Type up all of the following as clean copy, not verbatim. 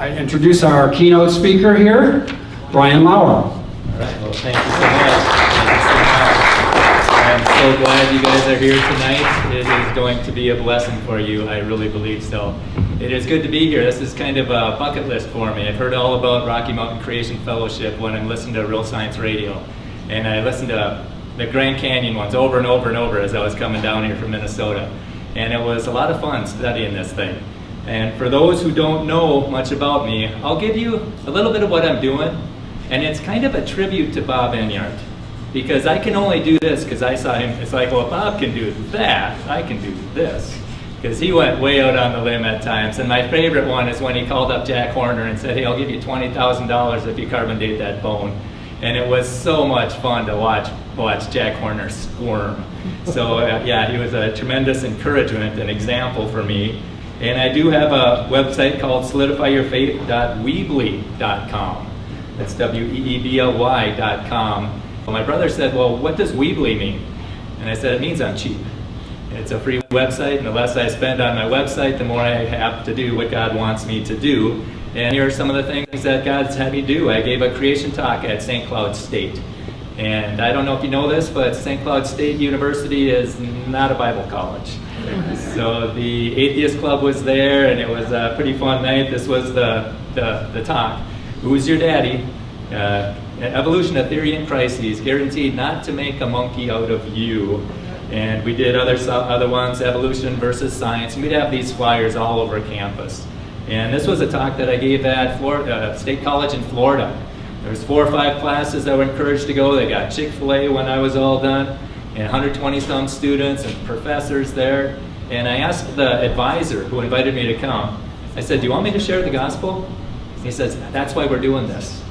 I introduce our keynote speaker here, Brian Lauer. All right, well, thank you so much. Thank you so much. I'm so glad you guys are here tonight. It is going to be a blessing for you, I really believe so. It is good to be here. This is kind of a bucket list for me. I've heard all about Rocky Mountain Creation Fellowship when I'm listening to Real Science Radio. And I listened to the Grand Canyon ones over and over and over as I was coming down here from Minnesota. And it was a lot of fun studying this thing. And for those who don't know much about me, I'll give you a little bit of what I'm doing. And it's kind of a tribute to Bob Enyart. Because I can only do this because I saw him. It's like, well, if Bob can do that, I can do this. Because he went way out on the limb at times. And my favorite one is when he called up Jack Horner and said, hey, I'll give you $20,000 if you carbon date that bone. And it was so much fun to watch Jack Horner squirm. So yeah, he was a tremendous encouragement and example for me. And I do have a website called solidifyyourfaith.weebly.com. That's weebly.com. My brother said, well, what does Weebly mean? And I said, it means I'm cheap. It's a free website, and the less I spend on my website, the more I have to do what God wants me to do. And here are some of the things that God's had me do. I gave a creation talk at St. Cloud State. And I don't know if you know this, but St. Cloud State University is not a Bible college. So the Atheist Club was there, and it was a pretty fun night. This was the talk. Who's your daddy? Evolution of Theory and Crises, guaranteed not to make a monkey out of you. And we did other ones, evolution versus science. And we'd have these flyers all over campus. And this was a talk that I gave at Florida, State College in Florida. There was 4 or 5 classes that were encouraged to go. They got Chick-fil-A when I was all done, and 120-some students and professors there. And I asked the advisor who invited me to come, I said, do you want me to share the gospel? He says, that's why we're doing this.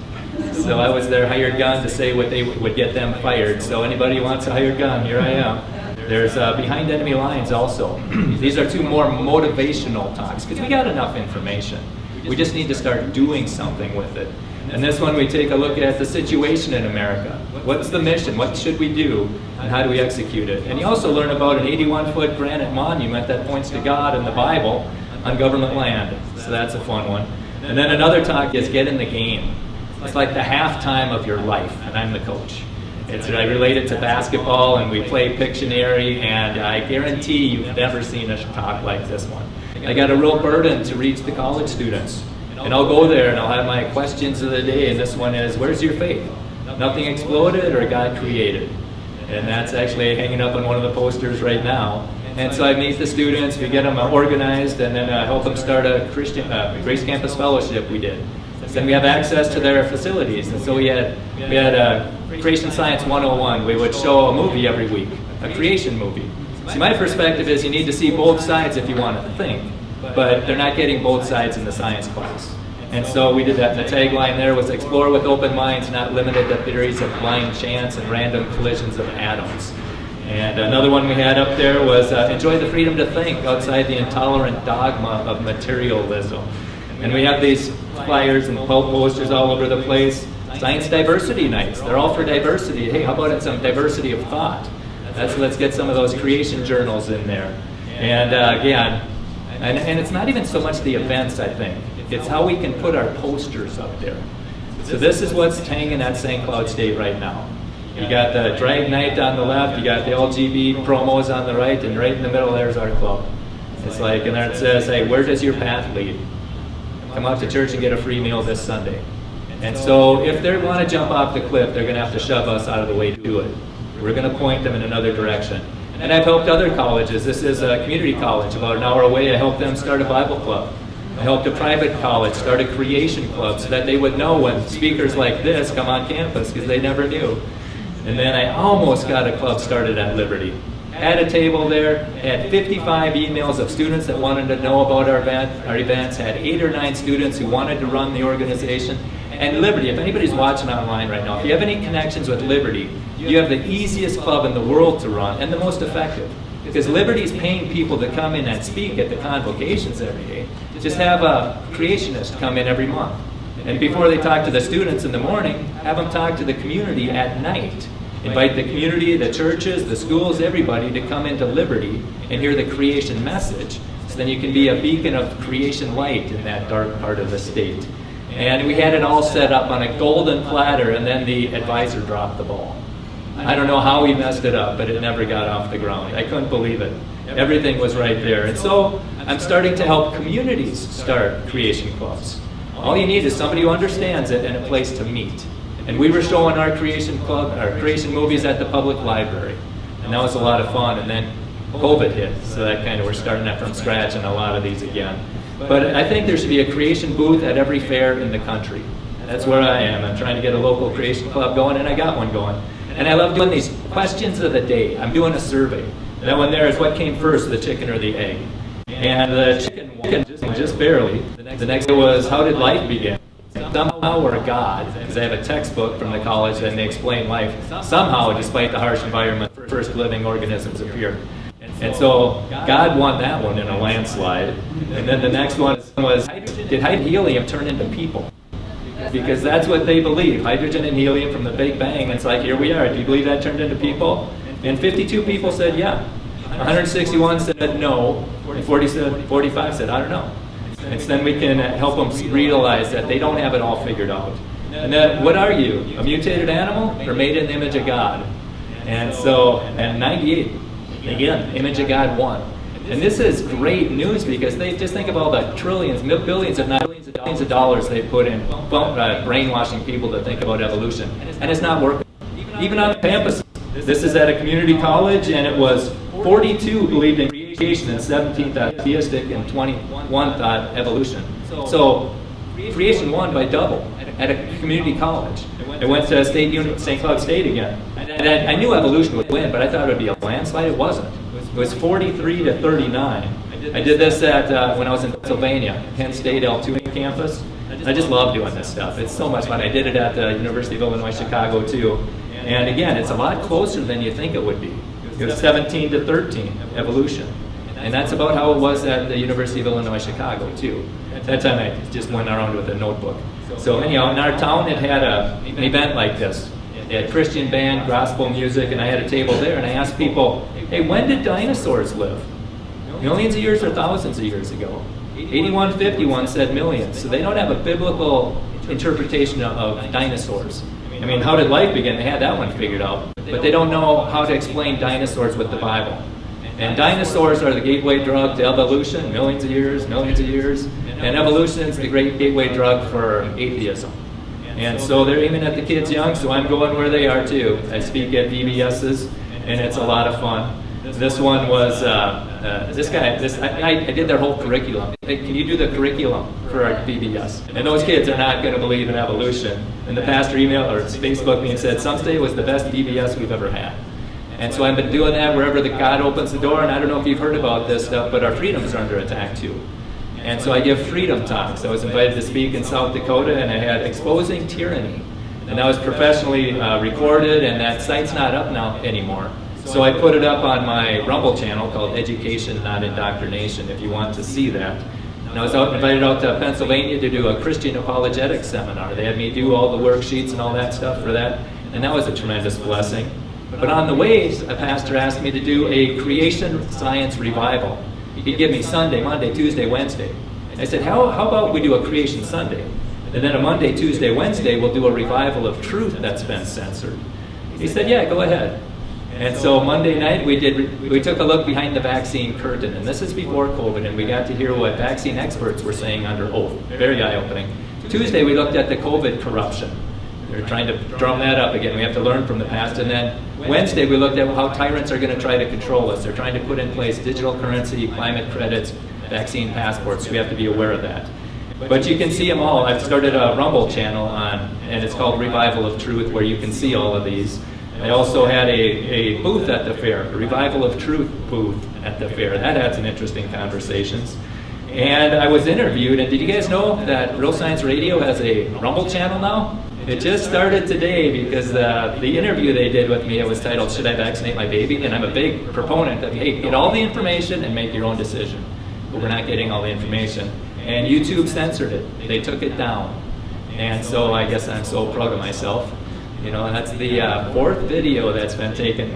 So I was their hired gun to say what they would get them fired. So anybody who wants a hired gun, here I am. There's Behind Enemy Lines also. These are 2 more motivational talks, because we got enough information. We just need to start doing something with it. And this one we take a look at the situation in America. What's the mission? What should we do? And how do we execute it? And you also learn about an 81-foot granite monument that points to God and the Bible on government land. So that's a fun one. And then another talk is Get in the Game. It's like the halftime of your life, and I'm the coach. I relate it to basketball, and we play Pictionary, and I guarantee you've never seen a talk like this one. I got a real burden to reach the college students. And I'll go there and I'll have my questions of the day, and this one is, where's your faith? Nothing exploded or God created? And that's actually hanging up on one of the posters right now. And so I meet the students, we get them organized, and then I help them start a Grace Campus Fellowship we did. Then we have access to their facilities, and so we had Creation Science 101. We would show a movie every week, a creation movie. See, my perspective is you need to see both sides if you want to think, but they're not getting both sides in the science class. And so we did that, and the tagline there was explore with open minds, not limited to theories of blind chance and random collisions of atoms. And another one we had up there was enjoy the freedom to think outside the intolerant dogma of materialism. And we have these flyers and posters all over the place. Science diversity nights, they're all for diversity. Hey, how about some diversity of thought? Let's get some of those creation journals in there. And again, and it's not even so much the events, I think. It's how we can put our posters up there. So this is what's hanging at St. Cloud State right now. You got the drag night on the left, you got the LGBT promos on the right, and right in the middle there's our club. It's like, and there it says, hey, where does your path lead? Come out to church and get a free meal this Sunday. And so if they want to jump off the cliff, they're going to have to shove us out of the way to do it. We're going to point them in another direction. And I've helped other colleges. This is a community college about an hour away. I helped them start a Bible club. I helped a private college start a creation club so that they would know when speakers like this come on campus, because they never knew. And then I almost got a club started at Liberty. Had a table there, had 55 emails of students that wanted to know about our events, had 8 or 9 students who wanted to run the organization. And Liberty, if anybody's watching online right now, if you have any connections with Liberty, you have the easiest club in the world to run and the most effective. Because Liberty's paying people to come in and speak at the convocations every day. Just have a creationist come in every month. And before they talk to the students in the morning, have them talk to the community at night. Invite the community, the churches, the schools, everybody to come into Liberty and hear the creation message So then you can be a beacon of creation light in that dark part of the state. And we had it all set up on a golden platter, and then the advisor dropped the ball. I don't know how he messed it up, but it never got off the ground. I couldn't believe it. Everything was right there. And so I'm starting to help communities start creation clubs. All you need is somebody who understands it and a place to meet. And we were showing our creation club, our creation movies at the public library. And that was a lot of fun. And then COVID hit, so that kind of, we're starting that from scratch on a lot of these again. But I think there should be a creation booth at every fair in the country. That's where I am. I'm trying to get a local creation club going, and I got one going. And I love doing these questions of the day. I'm doing a survey. That one there is what came first, the chicken or the egg? And the chicken won just barely. The next was, how did life begin? Somehow or God, because I have a textbook from the college and they explain life. Somehow, despite the harsh environment, first living organisms appeared. And so God won that one in a landslide. And then the next one was, did hydrogen and helium turn into people? Because that's what they believe, hydrogen and helium from the Big Bang. It's like, here we are, do you believe that turned into people? And 52 people said yeah. 161 said no, and 45 said I don't know. And so then we can help them realize that they don't have it all figured out. And then, what are you? A mutated animal or made in the image of God? And so, and 98, again, image of God won. And this is great news because they just think of all the trillions, billions, if not billions of dollars they put in brainwashing people to think about evolution. And it's not working. Even on campus. This is at a community college, and it was 42 believed in creation, and 17 thought theistic, and 21 thought evolution. So creation won by double at a community college. It went to St. Cloud State again. And I knew evolution would win, but I thought it would be a landslide. It wasn't. It was 43 to 39. I did this at when I was in Pennsylvania, Penn State L2 campus. I just love doing this stuff. It's so much fun. I did it at the University of Illinois Chicago too. And again, it's a lot closer than you think it would be. It was 17 to 13, evolution. And that's about how it was at the University of Illinois Chicago too. At that time I just went around with a notebook. So anyhow, in our town it had an event like this. They had Christian band, gospel music, and I had a table there, and I asked people, hey, when did dinosaurs live? Millions of years or thousands of years ago? 8151 said millions, so they don't have a biblical interpretation of dinosaurs. I mean, how did life begin? They had that one figured out, but they don't know how to explain dinosaurs with the Bible. And dinosaurs are the gateway drug to evolution, millions of years, and evolution is the great gateway drug for atheism. And so they're aiming at the kids young, so I'm going where they are too. I speak at VBSs, and it's a lot of fun. This one was, this guy, I did their whole curriculum. Hey, can you do the curriculum for our VBS? And those kids are not going to believe in evolution. And the pastor emailed or Facebook me and said, Sunday was the best VBS we've ever had. And so I've been doing that wherever the God opens the door, and I don't know if you've heard about this stuff, but our freedoms are under attack too. And so I give freedom talks. I was invited to speak in South Dakota, and I had Exposing Tyranny. And that was professionally recorded, and that site's not up now anymore. So I put it up on my Rumble channel called Education, Not Indoctrination, if you want to see that. And I was invited out to Pennsylvania to do a Christian apologetics seminar. They had me do all the worksheets and all that stuff for that, and that was a tremendous blessing. But on the way, a pastor asked me to do a creation science revival. He'd give me Sunday, Monday, Tuesday, Wednesday. I said, how about we do a creation Sunday? And then a Monday, Tuesday, Wednesday, we'll do a revival of truth that's been censored. He said, yeah, go ahead. And so Monday night we took a look behind the vaccine curtain, and this is before COVID, and we got to hear what vaccine experts were saying under oath. Very eye-opening. Tuesday we looked at the COVID corruption. They're trying to drum that up again. We have to learn from the past. And then Wednesday we looked at how tyrants are going to try to control us. They're trying to put in place digital currency, climate credits, vaccine passports. We have to be aware of that. But you can see them all. I've started a Rumble channel and it's called Revival of Truth, where you can see all of these. I also had a booth at the fair, a Revival of Truth booth at the fair. That had some interesting conversations. And I was interviewed, and did you guys know that Real Science Radio has a Rumble channel now? It just started today because the interview they did with me, it was titled, Should I Vaccinate My Baby? And I'm a big proponent of, hey, get all the information and make your own decision. But we're not getting all the information. And YouTube censored it. They took it down. And so I guess I'm so proud of myself. You know, that's the fourth video that's been taken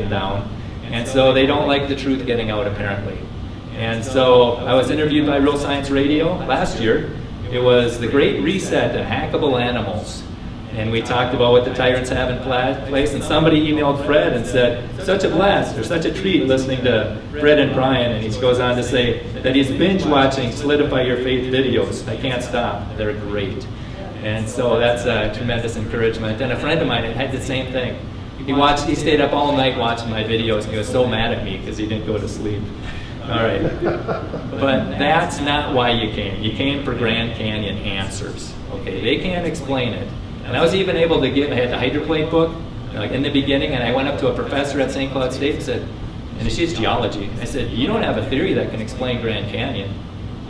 down. And so they don't like the truth getting out, apparently. And so I was interviewed by Real Science Radio last year. It was the Great Reset to Hackable Animals. And we talked about what the tyrants have in place, and somebody emailed Fred and said, such a blast, or such a treat listening to Fred and Brian, and he goes on to say that he's binge watching Solidify Your Faith videos. I can't stop, they're great. And so that's a tremendous encouragement. And a friend of mine had the same thing. He stayed up all night watching my videos, and he was so mad at me because he didn't go to sleep. All right. But that's not why you came. You came for Grand Canyon answers. Okay, they can't explain it. And I was even able to I had the hydroplate book, like in the beginning, and I went up to a professor at St. Cloud State and said, and she's geology, I said, you don't have a theory that can explain Grand Canyon.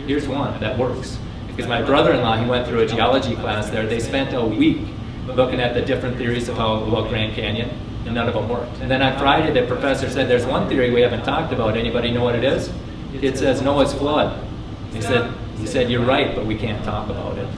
Here's one that works. Because my brother-in-law, he went through a geology class there, they spent a week looking at the different theories about Grand Canyon, and none of them worked. And then on Friday, the professor said, there's one theory we haven't talked about. Anybody know what it is? It says Noah's flood. He said, you're right, but we can't talk about it.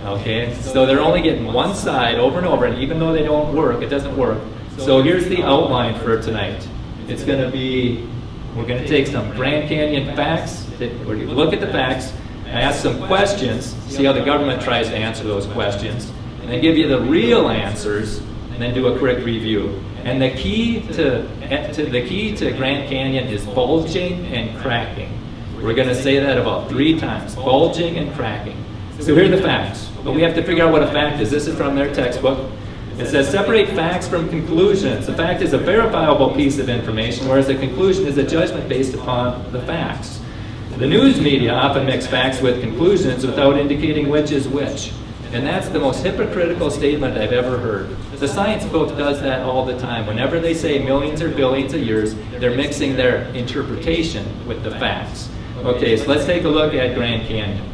Okay, so they're only getting one side over and over, and even though they don't work, it doesn't work. So here's the outline for tonight. It's going to be, we're going to take some Grand Canyon facts, we're going to look at the facts, ask some questions, see how the government tries to answer those questions, and then give you the real answers, and then do a quick review. And the key to Grand Canyon is bulging and cracking. We're going to say that about 3 times, bulging and cracking. So here are the facts. But we have to figure out what a fact is. This is from their textbook. It says, separate facts from conclusions. A fact is a verifiable piece of information, whereas a conclusion is a judgment based upon the facts. The news media often mix facts with conclusions without indicating which is which. And that's the most hypocritical statement I've ever heard. The science book does that all the time. Whenever they say millions or billions of years, they're mixing their interpretation with the facts. Okay, so let's take a look at Grand Canyon.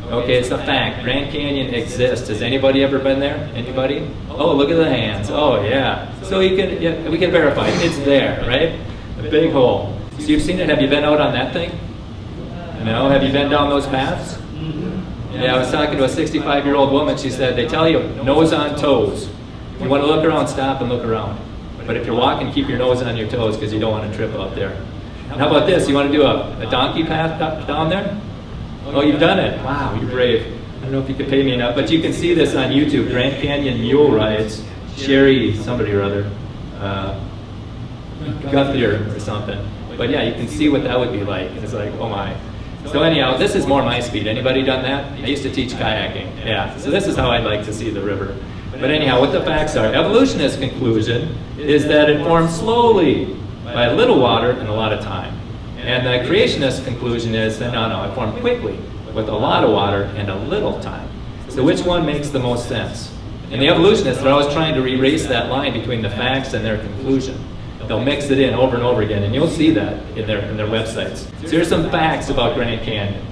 Okay, it's a fact. Grand Canyon exists. Has anybody ever been there? Anybody? Oh, look at the hands. Oh, yeah. So we can verify it. It's there, right? A big hole. So you've seen it. Have you been out on that thing? No? Have you been down those paths? Yeah, I was talking to a 65-year-old woman. She said, they tell you, nose on toes. If you want to look around, stop and look around. But if you're walking, keep your nose on your toes because you don't want to trip out there. And how about this? You want to do a donkey path down there? Oh, you've done it. Wow, you're brave. I don't know if you could pay me enough, but you can see this on YouTube. Grand Canyon Mule Rides. Sherry, somebody or other. Guthier or something. But yeah, you can see what that would be like. It's like, oh my. So anyhow, this is more my speed. Anybody done that? I used to teach kayaking. Yeah, so this is how I'd like to see the river. But anyhow, what the facts are. Evolutionist conclusion is that it formed slowly by a little water and a lot of time. And the creationist conclusion is that no, it formed quickly with a lot of water and a little time. So which one makes the most sense? And the evolutionists are always trying to erase that line between the facts and their conclusion. They'll mix it in over and over again, and you'll see that in their websites. So here's some facts about Grand Canyon.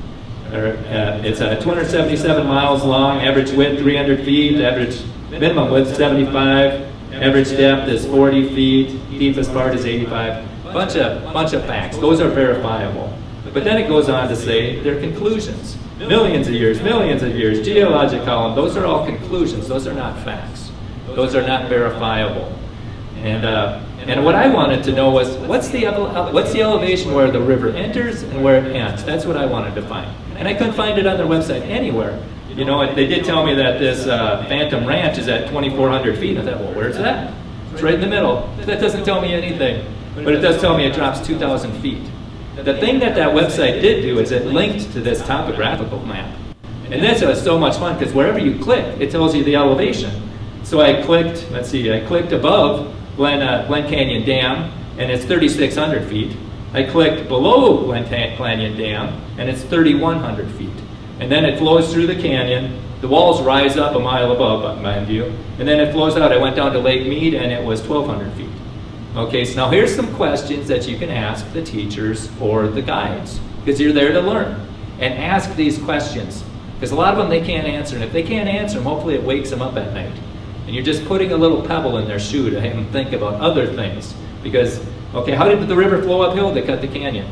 It's 277 miles long, average width 300 feet, average minimum width 75, average depth is 40 feet, deepest part is 85. Bunch of facts. Those are verifiable. But then it goes on to say they're conclusions. Millions of years, geologic column, those are all conclusions. Those are not facts. Those are not verifiable. And what I wanted to know was, what's the elevation where the river enters and where it ends? That's what I wanted to find. And I couldn't find it on their website anywhere. You know, they did tell me that this Phantom Ranch is at 2,400 feet. And I thought, well, where's that? It's right in the middle. That doesn't tell me anything. But it does tell me it drops 2,000 feet. The thing that website did do is it linked to this topographical map. And this was so much fun because wherever you click, it tells you the elevation. So I clicked, I clicked above Glen Canyon Dam, and it's 3,600 feet. I clicked below Glen Canyon Dam, and it's 3,100 feet. And then it flows through the canyon. The walls rise up a mile above, mind you. And then it flows out. I went down to Lake Mead, and it was 1,200 feet. Okay, so now here's some questions that you can ask the teachers or the guides, because you're there to learn. And ask these questions, because a lot of them they can't answer. And if they can't answer them, hopefully it wakes them up at night. And you're just putting a little pebble in their shoe to have them think about other things. Because, okay, how did the river flow uphill to cut the canyon?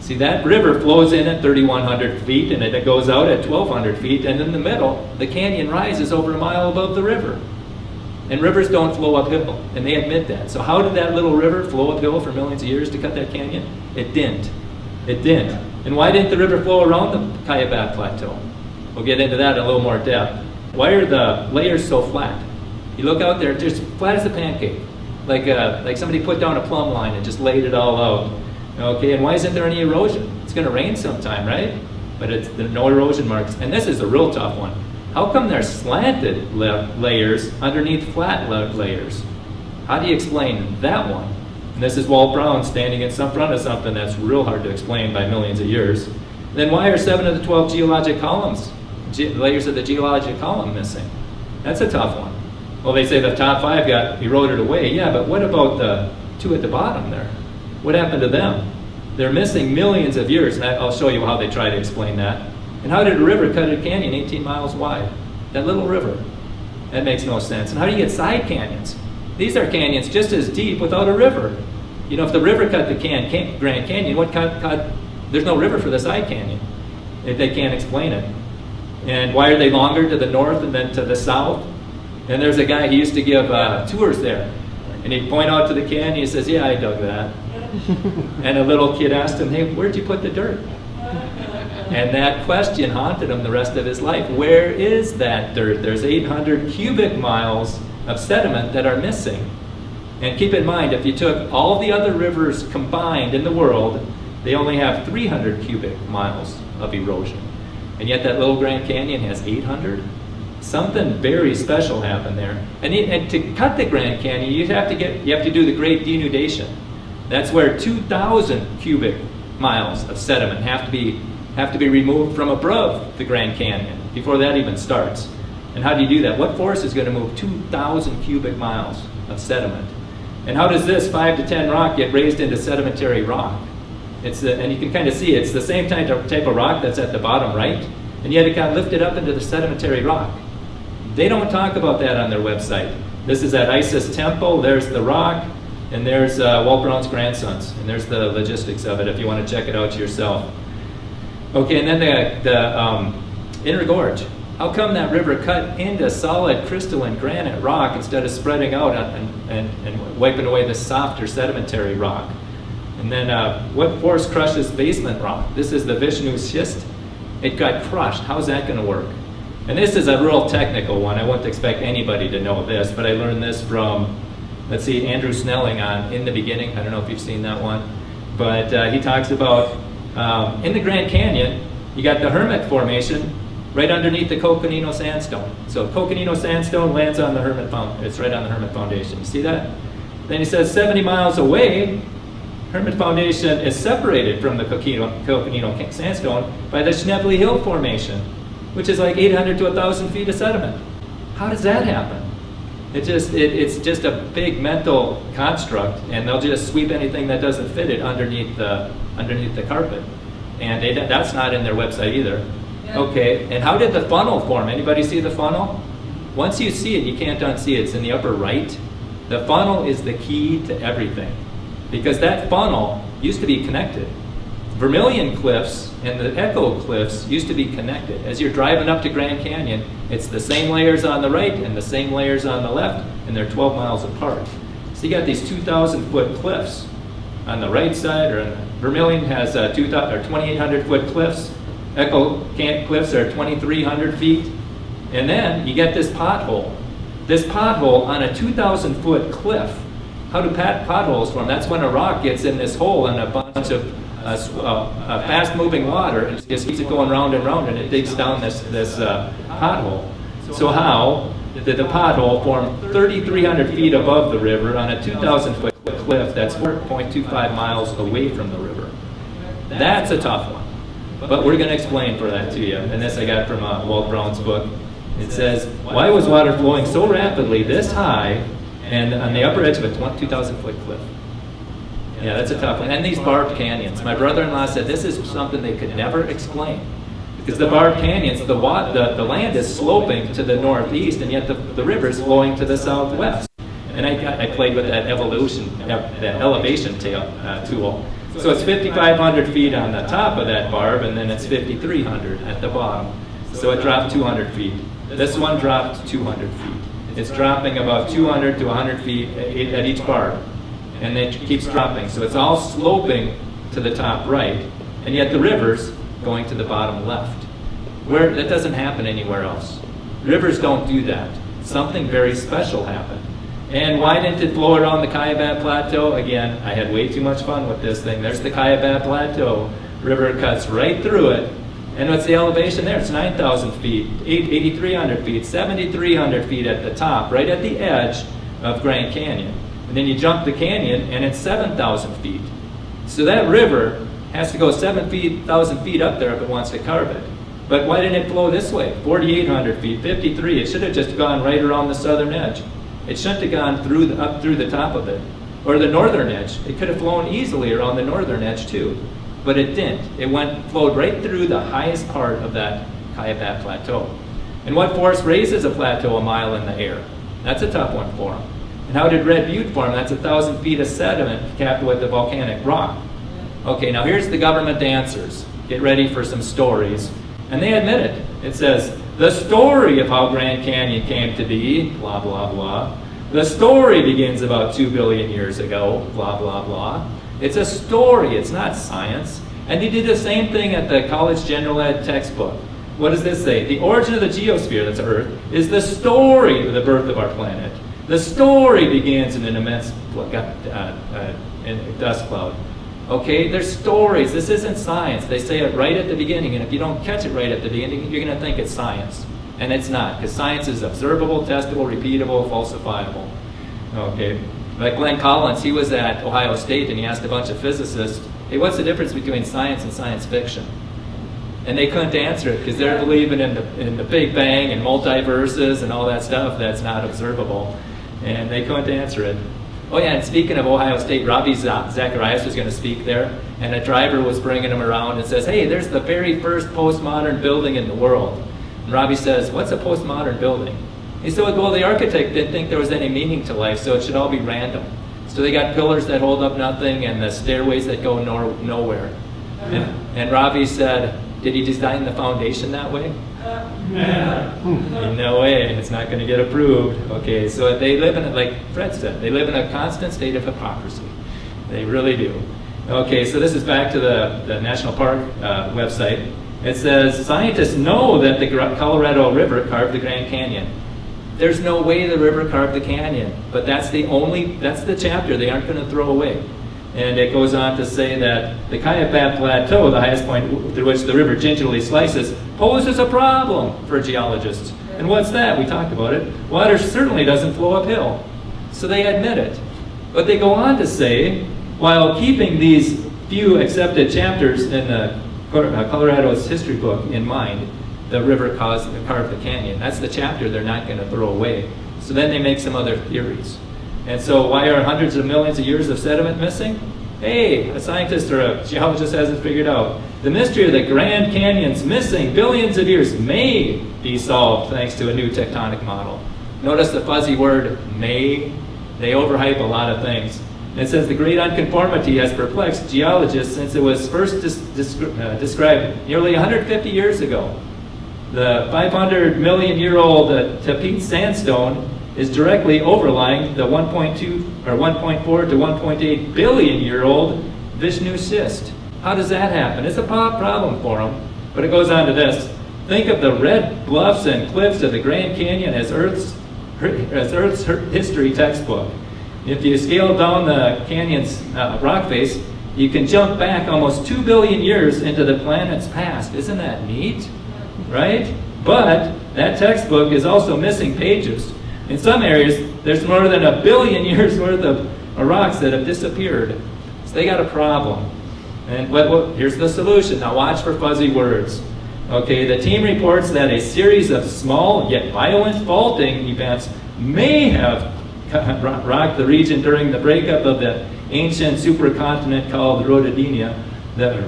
See, that river flows in at 3,100 feet, and it goes out at 1,200 feet, and in the middle, the canyon rises over a mile above the river. And rivers don't flow uphill, and they admit that. So how did that little river flow uphill for millions of years to cut that canyon? It didn't. It didn't. And why didn't the river flow around the Kayabat Plateau? We'll get into that in a little more depth. Why are the layers so flat? You look out there, just flat as a pancake. Like somebody put down a plumb line and just laid it all out. Okay, and why isn't there any erosion? It's going to rain sometime, right? But there are no erosion marks. And this is a real tough one. How come there's slanted layers underneath flat layers? How do you explain that one? And this is Walt Brown standing in front of something that's real hard to explain by millions of years. Then why are 7 of the 12 geologic columns, layers of the geologic column missing? That's a tough one. Well, they say the top 5 got eroded away. Yeah, but what about the 2 at the bottom there? What happened to them? They're missing millions of years, and I'll show you how they try to explain that. And how did a river cut a canyon 18 miles wide? That little river. That makes no sense. And how do you get side canyons? These are canyons just as deep without a river. You know, if the river cut the Grand Canyon, there's no river for the side canyon. They can't explain it. And why are they longer to the north and then to the south? And there's a guy, he used to give tours there. And he'd point out to the canyon, he says, yeah, I dug that. And a little kid asked him, hey, where'd you put the dirt? And that question haunted him the rest of his life. Where is that dirt? There's 800 cubic miles of sediment that are missing. And keep in mind, if you took all the other rivers combined in the world, they only have 300 cubic miles of erosion. And yet that little Grand Canyon has 800. Something very special happened there. And to cut the Grand Canyon, you have to do the Great Denudation. That's where 2,000 cubic miles of sediment have to be removed from above the Grand Canyon before that even starts. And how do you do that? What force is going to move 2,000 cubic miles of sediment? And how does this 5 to 10 rock get raised into sedimentary rock? And you can kind of see it's the same type of rock that's at the bottom right, and yet it got lifted up into the sedimentary rock. They don't talk about that on their website. This is at Isis Temple, there's the rock, and there's Walt Brown's grandsons, and there's the logistics of it if you want to check it out yourself. Okay, and then the Inner Gorge. How come that river cut into solid crystalline granite rock instead of spreading out and wiping away the softer sedimentary rock? And then what force crushes basement rock? This is the Vishnu schist. It got crushed. How's that going to work? And this is a real technical one. I wouldn't expect anybody to know this, but I learned this from, let's see, Andrew Snelling on In the Beginning. I don't know if you've seen that one. But he talks about, in the Grand Canyon, you got the Hermit Formation right underneath the Coconino Sandstone. So Coconino Sandstone lands on the Hermit Foundation. It's right on the Hermit Foundation. You see that? Then he says 70 miles away, Hermit Foundation is separated from the Coconino Sandstone by the Schnebly Hill Formation, which is like 800 to 1,000 feet of sediment. How does that happen? It's just a big mental construct, and they'll just sweep anything that doesn't fit it underneath the carpet. And that's not in their website either. Okay, and how did the funnel form? Anybody see the funnel? Once you see it, you can't unsee it. It's in the upper right. The funnel is the key to everything, because that funnel used to be connected. Vermilion Cliffs and the Echo Cliffs used to be connected. As you're driving up to Grand Canyon, it's the same layers on the right and the same layers on the left, and they're 12 miles apart. So you got these 2,000-foot cliffs on the right side, or Vermilion has 2,800-foot cliffs. Echo Cliffs are 2,300 feet. And then you get this pothole. This pothole on a 2,000-foot cliff. How do potholes form? That's when a rock gets in this hole and a bunch of fast-moving water and just keeps it going round and round, and it digs down this pothole. So how did the pothole form 3,300 feet above the river on a 2,000-foot cliff that's 4.25 miles away from the river? That's a tough one. But we're going to explain for that to you. And this I got from Walt Brown's book. It says, why was water flowing so rapidly this high and on the upper edge of a 2,000-foot cliff? Yeah, that's a tough one. And these barbed canyons. My brother-in-law said this is something they could never explain. Because the barbed canyons, the land is sloping to the northeast, and yet the river is flowing to the southwest. And I played with that elevation tool. So it's 5,500 feet on the top of that barb, and then it's 5,300 at the bottom. So it dropped 200 feet. This one dropped 200 feet. It's dropping about 200 to 100 feet at each barb. And it keeps dropping. So it's all sloping to the top right. and yet the river's going to the bottom left. Where that doesn't happen anywhere else. Rivers don't do that. Something very special happened. And why didn't it flow around the Kaibab Plateau? Again, I had way too much fun with this thing. There's the Kaibab Plateau. River cuts right through it. And what's the elevation there? It's 9,000 feet, 8,300 feet, 7,300 feet at the top, right at the edge of Grand Canyon. And then you jump the canyon, and it's 7,000 feet. So that river has to go 7,000 feet up there if it wants to carve it. But why didn't it flow this way? 4,800 feet, 53. It should have just gone right around the southern edge. It shouldn't have gone up through the top of it. Or the northern edge. It could have flown easily around the northern edge too. But it didn't. It flowed right through the highest part of that Kaibab Plateau. And what force raises a plateau a mile in the air? That's a tough one for them. And how did Red Butte form? That's 1,000 feet of sediment capped with the volcanic rock. Okay, now here's the government answers. Get ready for some stories. And they admit it. It says, the story of how Grand Canyon came to be, blah, blah, blah. The story begins about 2 billion years ago, blah, blah, blah. It's a story, it's not science. And they did the same thing at the College General Ed textbook. What does this say? The origin of the geosphere, that's Earth, is the story of the birth of our planet. The story begins in an immense dust cloud. Okay, there's stories. This isn't science. They say it right at the beginning, and if you don't catch it right at the beginning, you're going to think it's science. And it's not, because science is observable, testable, repeatable, falsifiable. Okay, like Glenn Collins, he was at Ohio State, and he asked a bunch of physicists, hey, what's the difference between science and science fiction? And they couldn't answer it, because they're believing in the Big Bang and multiverses and all that stuff that's not observable. And they couldn't answer it. Oh yeah, and speaking of Ohio State, Ravi Zacharias was going to speak there, and a driver was bringing him around and says, hey, there's the very first postmodern building in the world. And Ravi says, what's a postmodern building? He said, well, the architect didn't think there was any meaning to life, so it should all be random. So they got pillars that hold up nothing and the stairways that go nowhere. And Ravi said, did he design the foundation that way? No way, it's not going to get approved. Okay, so they live in, like Fred said, they live in a constant state of hypocrisy. They really do. Okay, so this is back to the National Park website. It says, scientists know that the Colorado River carved the Grand Canyon. There's no way the river carved the canyon, but that's the chapter they aren't going to throw away. And it goes on to say that the Kaibab Plateau, the highest point through which the river gingerly slices, poses a problem for geologists. And what's that? We talked about it. Water certainly doesn't flow uphill. So they admit it. But they go on to say, while keeping these few accepted chapters in the Colorado's history book in mind, the river carved the canyon. That's the chapter they're not going to throw away. So then they make some other theories. And so why are hundreds of millions of years of sediment missing? Hey, a scientist or a geologist hasn't figured out. The mystery of the Grand Canyon's missing billions of years may be solved thanks to a new tectonic model. Notice the fuzzy word, may. They overhype a lot of things. It says the great unconformity has perplexed geologists since it was first described nearly 150 years ago. The 500 million year old Tapete sandstone is directly overlying the 1.2 or 1.4 to 1.8 billion year old Vishnu schist. How does that happen? It's a problem for them. But it goes on to this. Think of the red bluffs and cliffs of the Grand Canyon as Earth's history textbook. If you scale down the canyon's rock face, you can jump back almost 2 billion years into the planet's past. Isn't that neat? Right? But that textbook is also missing pages. In some areas, there's more than 1 billion years worth of rocks that have disappeared. So they got a problem. And here's the solution. Now watch for fuzzy words. Okay, the team reports that a series of small yet violent faulting events may have rocked the region during the breakup of the ancient supercontinent called Rhododendron,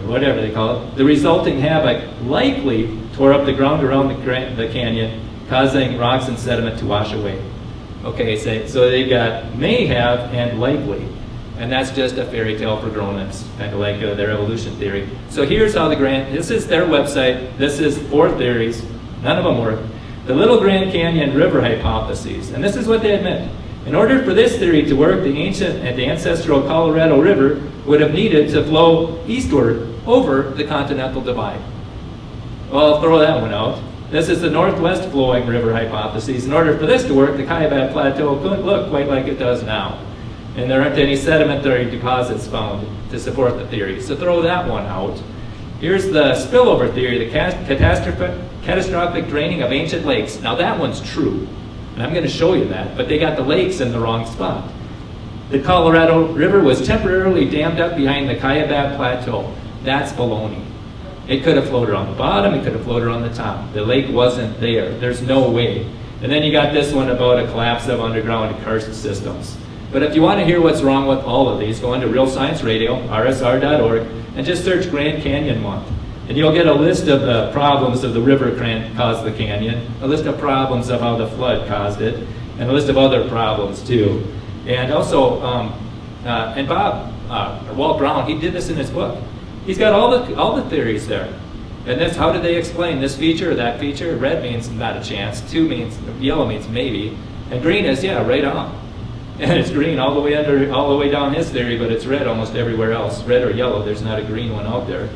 whatever they call it. The resulting havoc likely tore up the ground around the canyon, causing rocks and sediment to wash away. Okay, so they've got may have and likely. And that's just a fairy tale for grown-ups, kind of like their evolution theory. So here's how this is their website. This is 4 theories. None of them work. The Little Grand Canyon River Hypotheses. And this is what they admit. In order for this theory to work, the ancient and the ancestral Colorado River would have needed to flow eastward over the Continental Divide. Well, I'll throw that one out. This is the northwest flowing river hypothesis. In order for this to work, the Kaibab Plateau couldn't look quite like it does now. And there aren't any sedimentary deposits found to support the theory. So throw that one out. Here's the spillover theory, the catastrophic draining of ancient lakes. Now that one's true, and I'm going to show you that, but they got the lakes in the wrong spot. The Colorado River was temporarily dammed up behind the Kaibab Plateau. That's baloney. It could have floated on the bottom, it could have floated on the top. The lake wasn't there. There's no way. And then you got this one about a collapse of underground karst systems. But if you want to hear what's wrong with all of these, go into Real Science Radio, rsr.org, and just search Grand Canyon Month. And you'll get a list of the problems of the river caused the canyon, a list of problems of how the flood caused it, and a list of other problems too. And also, and Walt Brown, he did this in his book. He's got all the theories there. And that's how did they explain this feature or that feature? Red means not a chance, yellow means maybe, and green is, yeah, right on. And it's green all the way down his theory, but it's red almost everywhere else. Red or yellow, there's not a green one out there.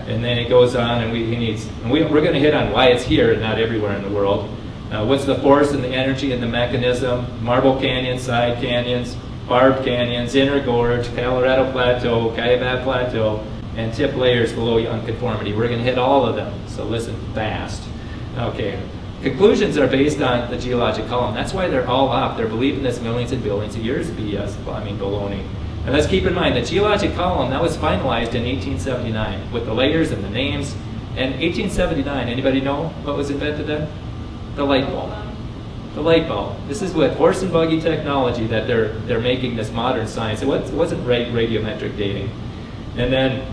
And then it goes on, and we're going to hit on why it's here and not everywhere in the world. What's the force and the energy and the mechanism? Marble Canyons, side canyons, barbed canyons, Inner Gorge, Colorado Plateau, Kaibab Plateau, and tip layers below unconformity. We're going to hit all of them, so listen fast. Okay. Conclusions are based on the geologic column. That's why they're all up. They're believing this millions and billions of years BS, baloney. And let's keep in mind, the geologic column, that was finalized in 1879 with the layers and the names. And 1879, anybody know what was invented then? The light bulb. The light bulb. This is with horse and buggy technology that they're making this modern science. It wasn't radiometric dating. And then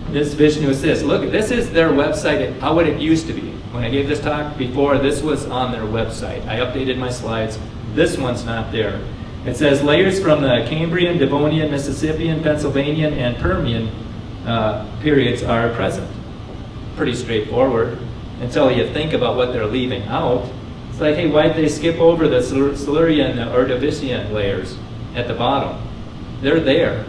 this vision assist. Look, this is their website, how it used to be. When I gave this talk before, this was on their website. I updated my slides. This one's not there. It says layers from the Cambrian, Devonian, Mississippian, Pennsylvanian, and Permian periods are present. Pretty straightforward until you think about what they're leaving out. It's like, hey, why'd they skip over the Silurian or Ordovician layers at the bottom? They're there.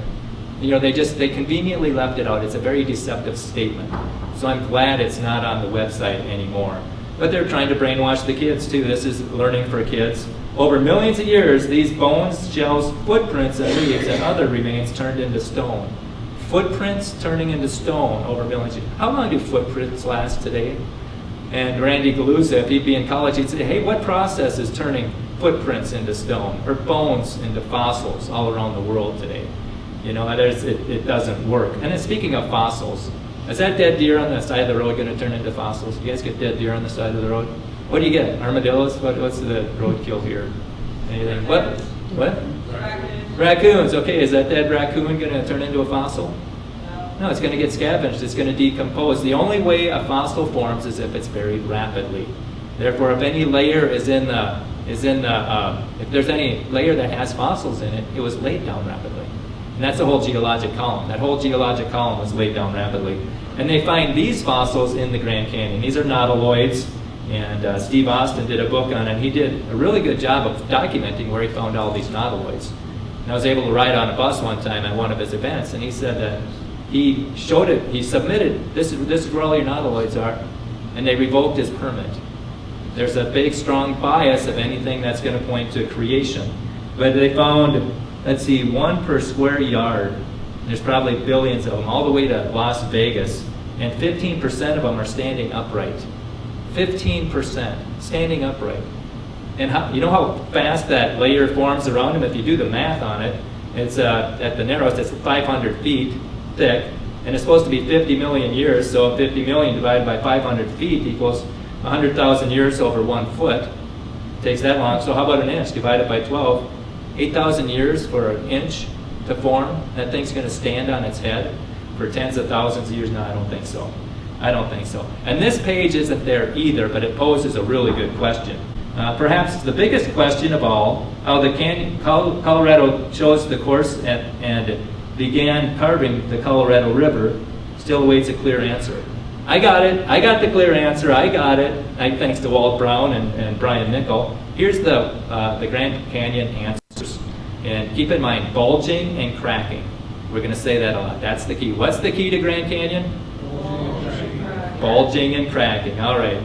You know, they conveniently left it out. It's a very deceptive statement. So I'm glad it's not on the website anymore. But they're trying to brainwash the kids too. This is learning for kids. Over millions of years, these bones, shells, footprints, and leaves and other remains turned into stone. Footprints turning into stone over millions of years. How long do footprints last today? And Randy Galuza, if he'd be in college, he'd say, hey, what process is turning footprints into stone or bones into fossils all around the world today? You know, it doesn't work. And then speaking of fossils, is that dead deer on the side of the road going to turn into fossils? You guys get dead deer on the side of the road? What do you get? Armadillos? What's the roadkill here? Anything? What? Raccoons. Okay, is that dead raccoon going to turn into a fossil? No, it's going to get scavenged. It's going to decompose. The only way a fossil forms is if it's buried rapidly. Therefore, if any layer if there's any layer that has fossils in it, it was laid down rapidly. And that's the whole geologic column. That whole geologic column was laid down rapidly. And they find these fossils in the Grand Canyon. These are nautiloids. And Steve Austin did a book on it. And he did a really good job of documenting where he found all these nautiloids. And I was able to ride on a bus one time at one of his events. And he said that he showed it, he submitted, this is where all your nautiloids are. And they revoked his permit. There's a big, strong bias of anything that's going to point to creation. But they found, let's see, 1 per square yard. There's probably billions of them, all the way to Las Vegas. And 15% of them are standing upright. 15% standing upright. And you know how fast that layer forms around them? If you do the math on it, it's at the narrowest, it's 500 feet thick. And it's supposed to be 50 million years, so 50 million divided by 500 feet equals 100,000 years over 1 foot. It takes that long. So how about an inch divided by 12? 8,000 years for an inch to form. That thing's going to stand on its head for tens of thousands of years? No, I don't think so. I don't think so. And this page isn't there either, but it poses a really good question. Perhaps the biggest question of all, how the Colorado chose the course and began carving the Colorado River, still awaits a clear answer. I got it. I got the clear answer. I got it. Thanks to Walt Brown and Brian Nickel. Here's the Grand Canyon answers. And keep in mind, bulging and cracking. We're going to say that a lot. That's the key. What's the key to Grand Canyon? Bulging and cracking. All right.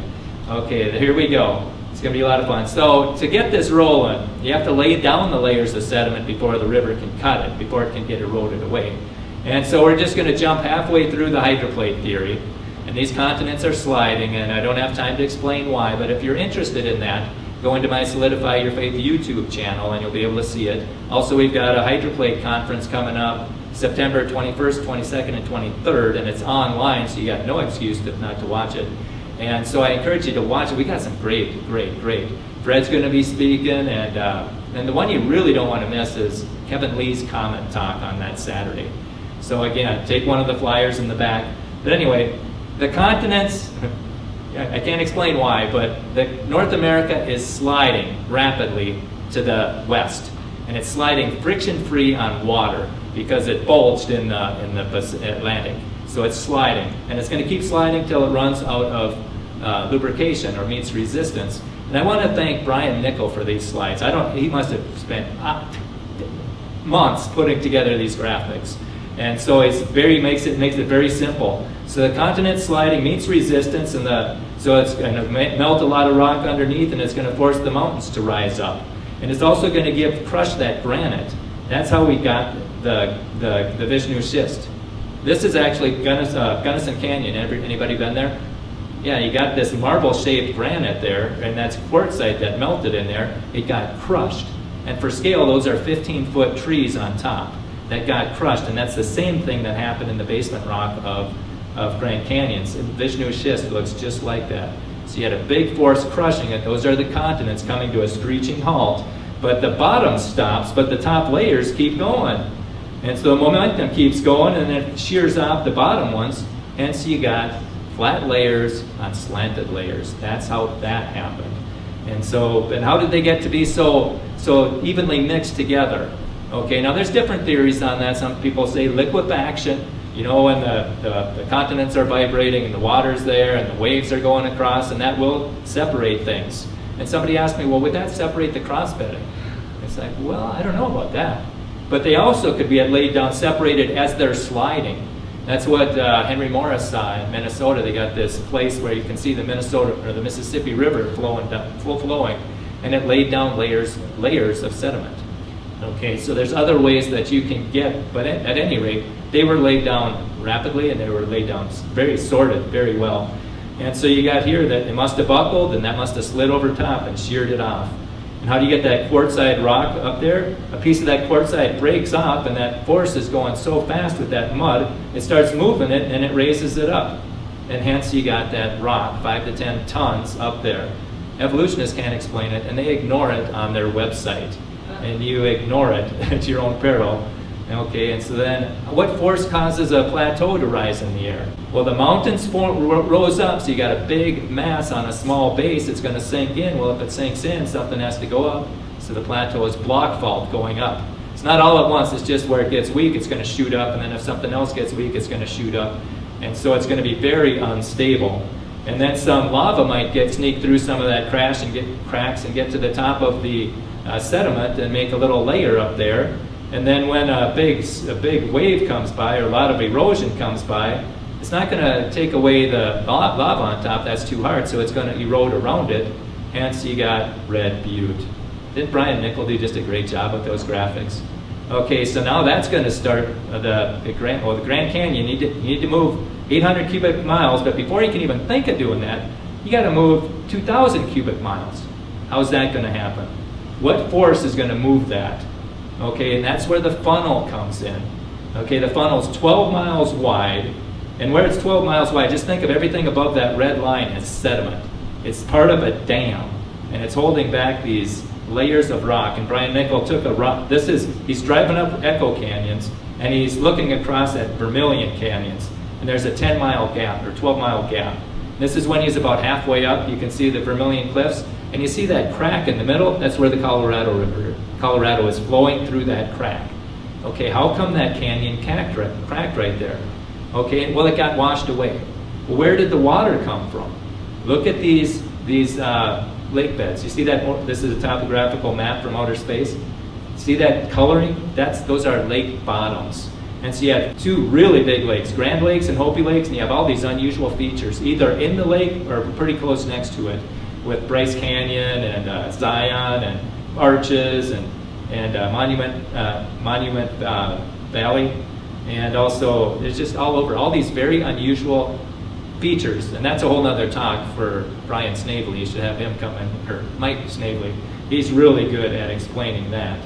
Okay, here we go. It's going to be a lot of fun. So to get this rolling, you have to lay down the layers of sediment before the river can cut it, before it can get eroded away. And so we're just going to jump halfway through the hydroplate theory. And these continents are sliding, and I don't have time to explain why, but if you're interested in that, go into my Solidify Your Faith YouTube channel and you'll be able to see it. Also, we've got a hydroplate conference coming up September 21st, 22nd, and 23rd, and it's online, so you got no excuse not to watch it. And so I encourage you to watch it. We got some great. Fred's going to be speaking, and the one you really don't want to miss is Kevin Lee's comment talk on that Saturday. So again, take one of the flyers in the back. But anyway, the continents, I can't explain why, but North America is sliding rapidly to the west. And it's sliding friction-free on water because it bulged in the Atlantic. So it's sliding. And it's going to keep sliding till it runs out of lubrication or meets resistance. And I want to thank Brian Nickel for these slides. He must have spent months putting together these graphics. And so it makes it very simple. So the continent sliding meets resistance, and so it's going to melt a lot of rock underneath, and it's going to force the mountains to rise up. And it's also going to crush that granite. That's how we got the Vishnu schist. This is actually Gunnison Canyon. Anybody been there? Yeah, you got this marble-shaped granite there, and that's quartzite that melted in there. It got crushed. And for scale, those are 15-foot trees on top that got crushed, and that's the same thing that happened in the basement rock of Grand Canyons. And Vishnu schist looks just like that. So you had a big force crushing it. Those are the continents coming to a screeching halt. But the bottom stops, but the top layers keep going. And so the momentum keeps going, and then it shears off the bottom ones. Hence you got flat layers on slanted layers. That's how that happened. And how did they get to be so evenly mixed together? Okay, now there's different theories on that. Some people say liquefaction, when the continents are vibrating and the water's there and the waves are going across, and that will separate things. And somebody asked me, well, would that separate the cross-bedding? It's like, well, I don't know about that. But they also could be laid down, separated as they're sliding. That's what Henry Morris saw in Minnesota. They got this place where you can see the Mississippi River flowing, and it laid down layers of sediment. Okay, so there's other ways that you can get, but at any rate, they were laid down rapidly, and they were laid down very sorted, very well. And so you got here that it must have buckled, and that must have slid over top and sheared it off. And how do you get that quartzite rock up there? A piece of that quartzite breaks off, and that force is going so fast with that mud, it starts moving it, and it raises it up. And hence you got that rock, 5 to 10 tons up there. Evolutionists can't explain it, and they ignore it on their website. And you ignore it at your own peril. Okay, and so then what force causes a plateau to rise in the air? Well, the mountains rose up, so you got a big mass on a small base. It's going to sink in. Well, if it sinks in, something has to go up. So the plateau is block fault going up. It's not all at once. It's just where it gets weak, it's going to shoot up. And then if something else gets weak, it's going to shoot up. And so it's going to be very unstable. And then some lava might sneak through some of that cracks and get to the top of the sediment and make a little layer up there. And then when a big wave comes by, or a lot of erosion comes by, it's not going to take away the lava on top. That's too hard, so it's going to erode around it. Hence, you got Red Butte. Didn't Brian Nickel do just a great job with those graphics? Okay, so now that's going to start the Grand Canyon. You need to move 800 cubic miles, but before you can even think of doing that, you got to move 2,000 cubic miles. How's that going to happen? What force is going to move that? Okay, and that's where the funnel comes in. Okay, the funnel's 12 miles wide, and where it's 12 miles wide, just think of everything above that red line as sediment. It's part of a dam, and it's holding back these layers of rock. And Brian Nickel took a rock. He's driving up Echo Canyons, and he's looking across at Vermilion Canyons, and there's a 10-mile gap or 12-mile gap. This is when he's about halfway up. You can see the Vermilion Cliffs, and you see that crack in the middle. That's where the Colorado is flowing through that crack. Okay, how come that canyon cracked right there? Okay, well, it got washed away. Well, where did the water come from? Look at these lake beds. You see that? This is a topographical map from outer space. See that coloring? Those are lake bottoms. And so you have two really big lakes, Grand Lakes and Hopi Lakes, and you have all these unusual features, either in the lake or pretty close next to it, with Bryce Canyon and Zion and Arches and Monument Valley, and also it's just all over, all these very unusual features. And that's a whole nother talk for Brian Snavely. You should have him come in, or Mike Snavely. He's really good at explaining that.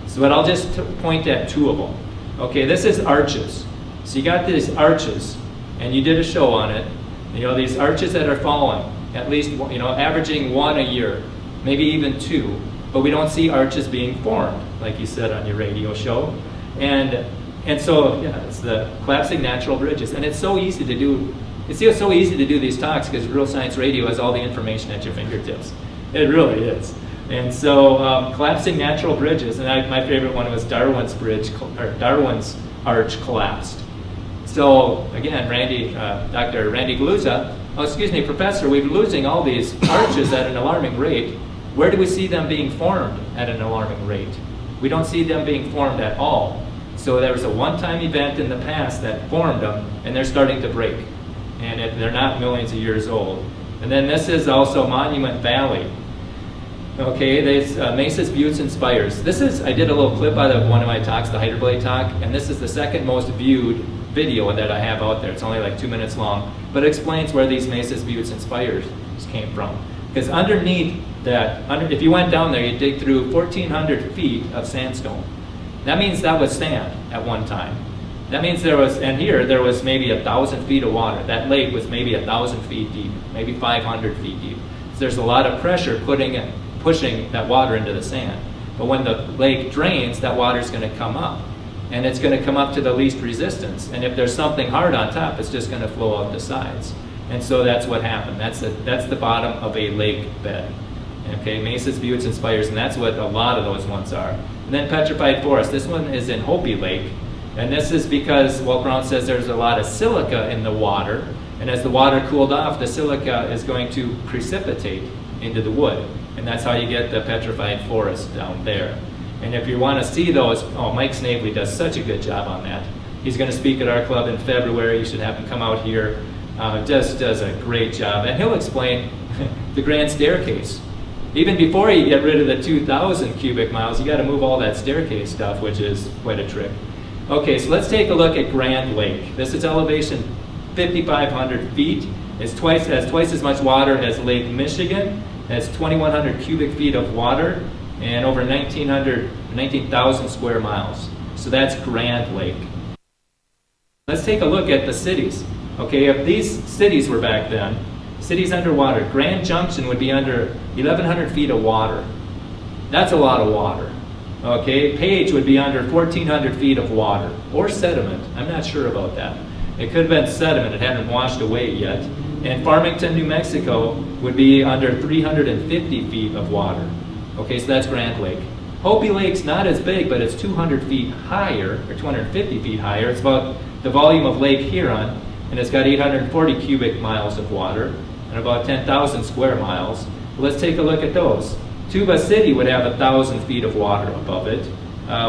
So, but I'll just point at two of them. Okay, this is Arches. So you got these arches, and you did a show on it. You know, these arches that are falling, at least, you know, averaging one a year, maybe even two, but we don't see arches being formed, like you said on your radio show. And so, yeah, it's the collapsing natural bridges. And it's so easy to do, it's so easy to do these talks because Real Science Radio has all the information at your fingertips. It really is. And so, collapsing natural bridges, and my favorite one was Darwin's bridge, or Darwin's arch collapsed. So again, Dr. Randy Galuza, Professor, we're losing all these arches at an alarming rate. Where do we see them being formed at an alarming rate? We don't see them being formed at all. So there was a one-time event in the past that formed them, and they're starting to break. And they're not millions of years old. And then this is also Monument Valley. Okay, there's mesas, buttes, and spires. I did a little clip out of one of my talks, the Hyderblade talk, and this is the second most viewed video that I have out there. It's only like 2 minutes long, but it explains where these mesas, buttes, and spires came from. Because underneath that, if you went down there, you'd dig through 1,400 feet of sandstone. That means that was sand at one time. That means there was maybe 1,000 feet of water. That lake was maybe 1,000 feet deep, maybe 500 feet deep. So there's a lot of pressure pushing that water into the sand. But when the lake drains, that water's going to come up. And it's going to come up to the least resistance. And if there's something hard on top, it's just going to flow out the sides. And so that's what happened. That's the bottom of a lake bed. Okay, mesas, buttes, and spires, and that's what a lot of those ones are. And then petrified forest. This one is in Hopi Lake. And this is because, well, Brown says there's a lot of silica in the water. And as the water cooled off, the silica is going to precipitate into the wood. And that's how you get the petrified forest down there. And if you want to see those, Mike Snavely does such a good job on that. He's going to speak at our club in February. You should have him come out here. Just does a great job. And he'll explain the grand staircase. Even before you get rid of the 2,000 cubic miles, you got to move all that staircase stuff, which is quite a trick. Okay, so let's take a look at Grand Lake. This is elevation 5,500 feet. It has twice as much water as Lake Michigan. It has 2,100 cubic feet of water and over 19,000 square miles. So that's Grand Lake. Let's take a look at the cities. Okay, if these cities were back then, cities underwater, Grand Junction would be under 1,100 feet of water. That's a lot of water. Okay, Page would be under 1,400 feet of water, or sediment. I'm not sure about that. It could have been sediment, it hadn't washed away yet. And Farmington, New Mexico would be under 350 feet of water. Okay, so that's Grand Lake. Hopi Lake's not as big, but it's 200 feet higher, or 250 feet higher. It's about the volume of Lake Huron, and it's got 840 cubic miles of water, and about 10,000 square miles. Let's take a look at those. Tuba City would have 1,000 feet of water above it.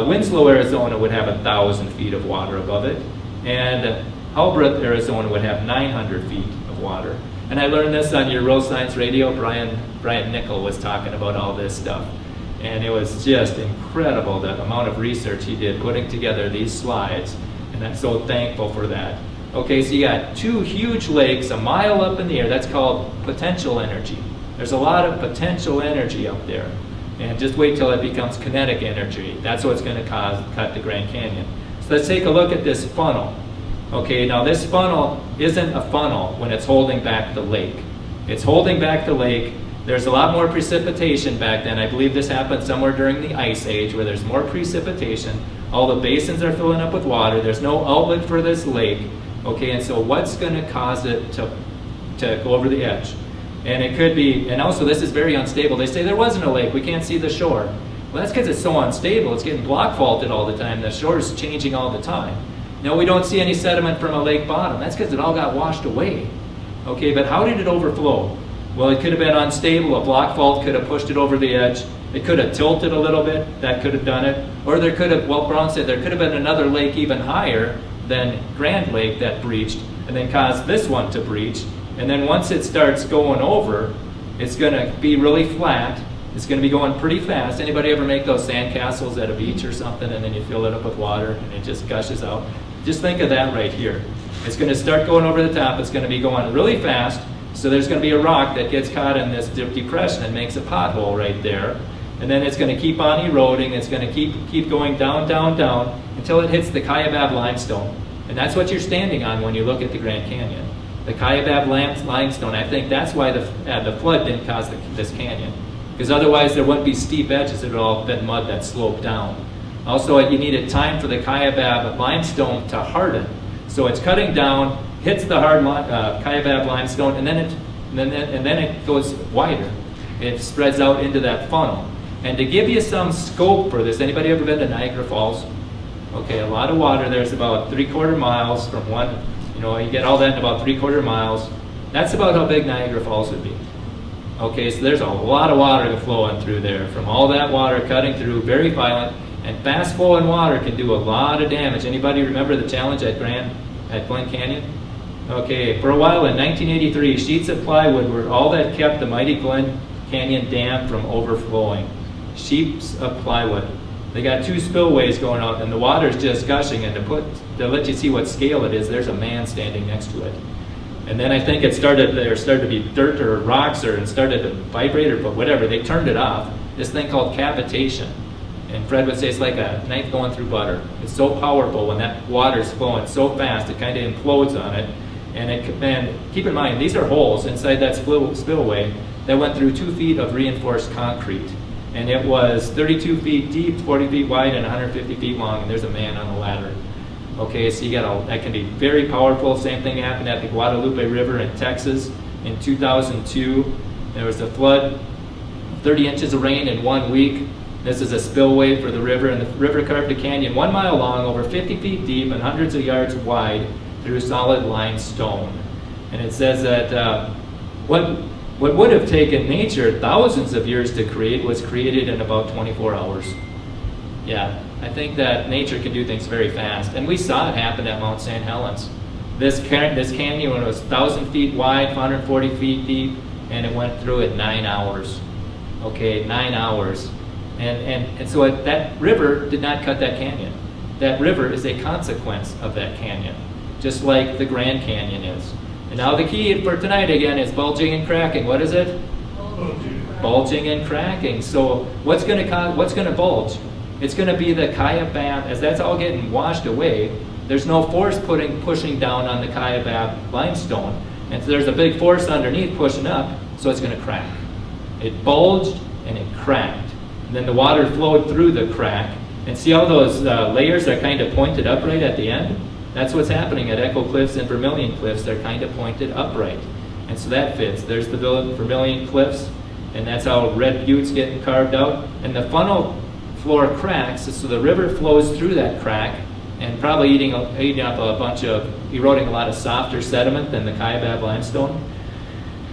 Winslow, Arizona would have 1,000 feet of water above it. And Halbreth, Arizona would have 900 feet of water. And I learned this on your Real Science Radio. Brian Nickel was talking about all this stuff. And it was just incredible the amount of research he did putting together these slides. And I'm so thankful for that. Okay, so you got two huge lakes a mile up in the air. That's called potential energy. There's a lot of potential energy up there. And just wait till it becomes kinetic energy. That's what's going to cut the Grand Canyon. So let's take a look at this funnel. Okay, now this funnel isn't a funnel when it's holding back the lake. It's holding back the lake. There's a lot more precipitation back then. I believe this happened somewhere during the Ice Age where there's more precipitation. All the basins are filling up with water. There's no outlet for this lake. Okay, and so what's going to cause it to go over the edge? And it could be, and also this is very unstable. They say there wasn't a lake, we can't see the shore. Well, that's because it's so unstable. It's getting block faulted all the time. The shore's changing all the time. No, we don't see any sediment from a lake bottom. That's because it all got washed away. Okay, but how did it overflow? Well, it could have been unstable. A block fault could have pushed it over the edge. It could have tilted a little bit. That could have done it. Or there could have, well, Brown said there could have been another lake even higher than Grand Lake that breached and then caused this one to breach. And then once it starts going over, it's going to be really flat. It's going to be going pretty fast. Anybody ever make those sand castles at a beach or something and then you fill it up with water and it just gushes out? Just think of that right here. It's going to start going over the top. It's going to be going really fast. So there's going to be a rock that gets caught in this depression and makes a pothole right there. And then it's going to keep on eroding. It's going to keep going down, down, down until it hits the Kaibab limestone. And that's what you're standing on when you look at the Grand Canyon. The Kaibab limestone, I think that's why the flood didn't cause this canyon. Because otherwise there wouldn't be steep edges. It would all been mud that sloped down. Also, you needed time for the Kaibab limestone to harden. So it's cutting down, hits the hard Kaibab limestone, and then it goes wider. It spreads out into that funnel. And to give you some scope for this, anybody ever been to Niagara Falls? Okay, a lot of water. There's about 3/4 miles from one. You get all that in about 3/4 miles. That's about how big Niagara Falls would be. Okay, so there's a lot of water flowing through there. From all that water cutting through, very violent, and fast flowing water can do a lot of damage. Anybody remember the challenge at Glen Canyon? Okay, for a while in 1983, sheets of plywood were all that kept the mighty Glen Canyon Dam from overflowing. Sheets of plywood. They got 2 spillways going out, and the water's just gushing. And to let you see what scale it is, there's a man standing next to it. And then I think there started to be dirt or rocks, and started to vibrate or whatever. They turned it off. This thing called cavitation. And Fred would say it's like a knife going through butter. It's so powerful when that water's flowing so fast, it kind of implodes on it. And keep in mind, these are holes inside that spillway that went through 2 feet of reinforced concrete. And it was 32 feet deep, 40 feet wide, and 150 feet long, and there's a man on the ladder. Okay, so that can be very powerful. Same thing happened at the Guadalupe River in Texas in 2002. There was a flood, 30 inches of rain in 1 week. This is a spillway for the river, and the river carved a canyon 1 mile long, over 50 feet deep, and hundreds of yards wide through solid limestone. And it says that what would have taken nature thousands of years to create was created in about 24 hours. Yeah, I think that nature can do things very fast. And we saw it happen at Mount St. Helens. This canyon was 1,000 feet wide, 140 feet deep, and it went through it 9 hours. Okay, 9 hours. And so that river did not cut that canyon. That river is a consequence of that canyon, just like the Grand Canyon is. And now the key for tonight again is bulging and cracking. What is it? Bulging and cracking. So what's going to bulge? It's going to be the Kaibab. As that's all getting washed away, there's no force pushing down on the Kaibab limestone, and so there's a big force underneath pushing up, so it's going to crack. It bulged and it cracked, and then the water flowed through the crack. And see all those layers are kind of pointed upright at the end? That's what's happening at Echo Cliffs and Vermilion Cliffs. They're kind of pointed upright. And so that fits. There's the Vermilion Cliffs, and that's how Red Butte's getting carved out. And the funnel floor cracks, so the river flows through that crack, and probably eating up eroding a lot of softer sediment than the Kaibab limestone.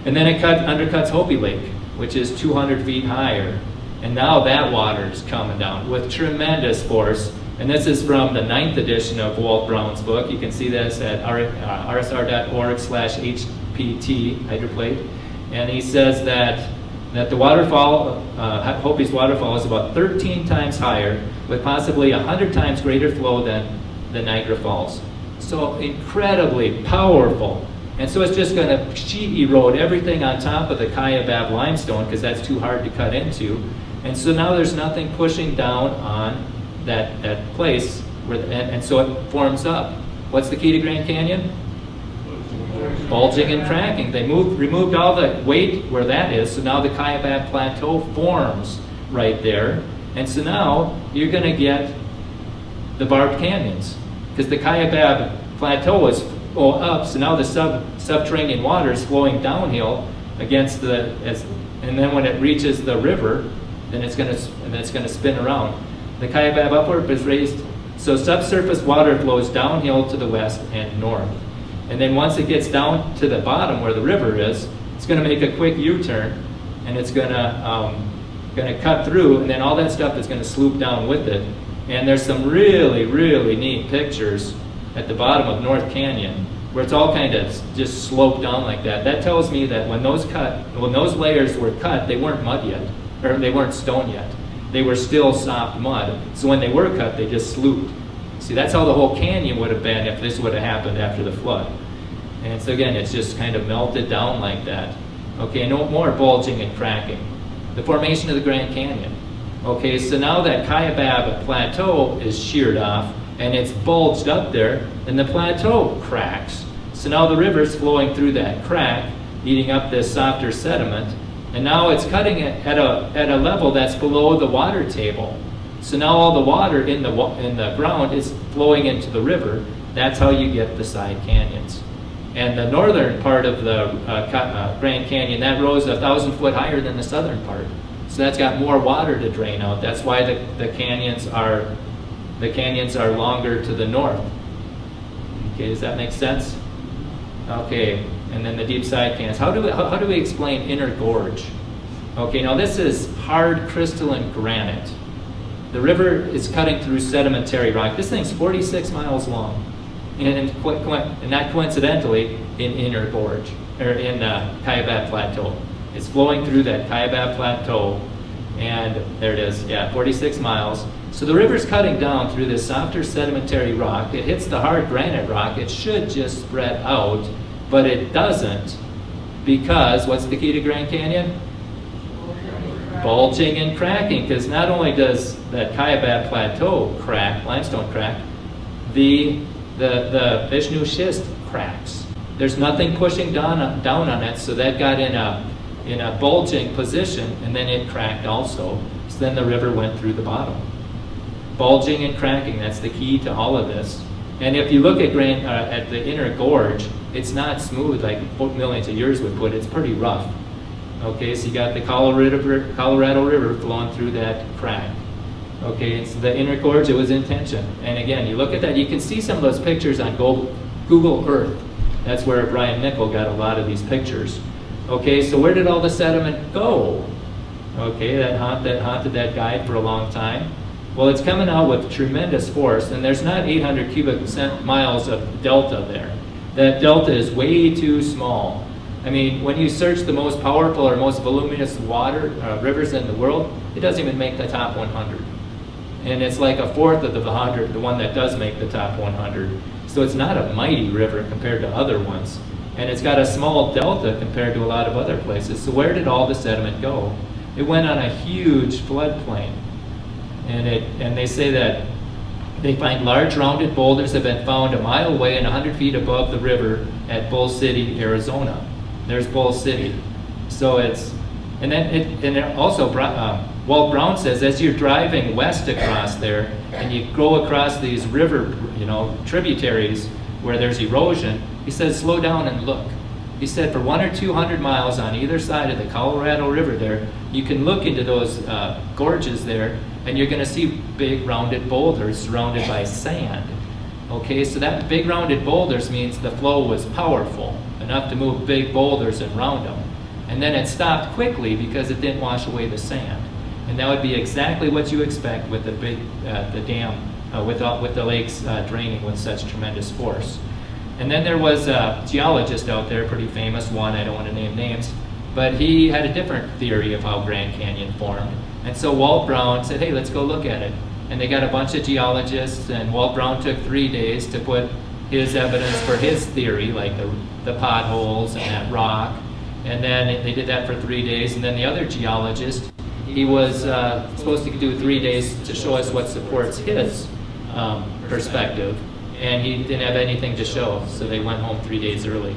And then it undercuts Hopi Lake, which is 200 feet higher. And now that water is coming down with tremendous force. And this is from the 9th edition of Walt Brown's book. You can see this at rsr.org/HPT, hydroplate. And he says that the waterfall, Hopi's waterfall, is about 13 times higher, with possibly 100 times greater flow than the Niagara Falls. So incredibly powerful. And so it's just going to sheet erode everything on top of the Kaibab limestone, because that's too hard to cut into. And so now there's nothing pushing down on that place, and so it forms up. What's the key to Grand Canyon? Bulging and cracking. They removed all the weight where that is, so now the Kaibab Plateau forms right there. And so now you're going to get the barbed canyons, because the Kaibab Plateau is up, so now the subterranean water is flowing downhill against and then when it reaches the river, then it's going to spin around. The Kaibab upward is raised, so subsurface water flows downhill to the west and north. And then once it gets down to the bottom where the river is, It's going to make a quick U-turn, and it's going to cut through, and then all that stuff is going to sloop down with it. And there's some really, really neat pictures at the bottom of North Canyon where it's all kind of just sloped down like that. That tells me that when those layers were cut, they weren't mud yet, or they weren't stone yet. They were still soft mud. So when they were cut, they just slooped. See, that's how the whole canyon would have been if this would have happened after the flood. And so again, it's just kind of melted down like that. Okay, no more bulging and cracking. The formation of the Grand Canyon. Okay, so now that Kaibab Plateau is sheared off and it's bulged up there, and the plateau cracks. So now the river's flowing through that crack, eating up this softer sediment, and now it's cutting it at a level that's below the water table. So now all the water in the ground is flowing into the river. That's how you get the side canyons. And the northern part of the Grand Canyon, that rose 1,000 foot higher than the southern part. So that's got more water to drain out. That's why the canyons are longer to the north. Okay, does that make sense? Okay, and then the deep side canyons. How do we explain Inner Gorge? Okay, now this is hard crystalline granite. The river is cutting through sedimentary rock. This thing's 46 miles long. And not coincidentally, in Inner Gorge, or in Kaibab Plateau. It's flowing through that Kaibab Plateau, and there it is, yeah, 46 miles. So the river's cutting down through this softer sedimentary rock. It hits the hard granite rock. It should just spread out, but it doesn't, because what's the key to Grand Canyon? Bulging and cracking, because not only does that Kaibab Plateau crack, limestone crack, the Vishnu schist cracks. There's nothing pushing down on it, so that got in a bulging position, and then it cracked also. So then the river went through the bottom. Bulging and cracking, that's the key to all of this. And if you look at the Inner Gorge, it's not smooth like millions of years would put. It's pretty rough. Okay, so you got the Colorado River flowing through that crack. Okay, it's the Inner Gorge. It was intention. And again, you look at that, you can see some of those pictures on Google Earth. That's where Brian Nickel got a lot of these pictures. Okay, so where did all the sediment go? Okay, that haunted that guide for a long time. Well, it's coming out with tremendous force, and there's not 800 cubic miles of delta there. That delta is way too small. I mean, when you search the most powerful or most voluminous rivers in the world, it doesn't even make the top 100. And it's like a fourth of the 100, the one that does make the top 100. So it's not a mighty river compared to other ones. And it's got a small delta compared to a lot of other places. So where did all the sediment go? It went on a huge floodplain. And they say that they find large rounded boulders have been found a mile away and 100 feet above the river at Bull City, Arizona. There's Bull City. So Walt Brown says, as you're driving west across there and you go across these river, tributaries where there's erosion, he says, slow down and look. He said for 100 or 200 miles on either side of the Colorado River there, you can look into those gorges there, and you're going to see big rounded boulders surrounded by sand. Okay, so that big rounded boulders means the flow was powerful, enough to move big boulders and round them. And then it stopped quickly because it didn't wash away the sand. And that would be exactly what you expect with the big the dam, with the lakes draining with such tremendous force. And then there was a geologist out there, pretty famous one, I don't want to name names, but he had a different theory of how Grand Canyon formed. And so Walt Brown said, hey, let's go look at it. And they got a bunch of geologists, and Walt Brown took 3 days to put his evidence for his theory, like the potholes and that rock. And then they did that for 3 days, and then the other geologist, he was supposed to do 3 days to show us what supports his perspective, and he didn't have anything to show, so they went home 3 days early.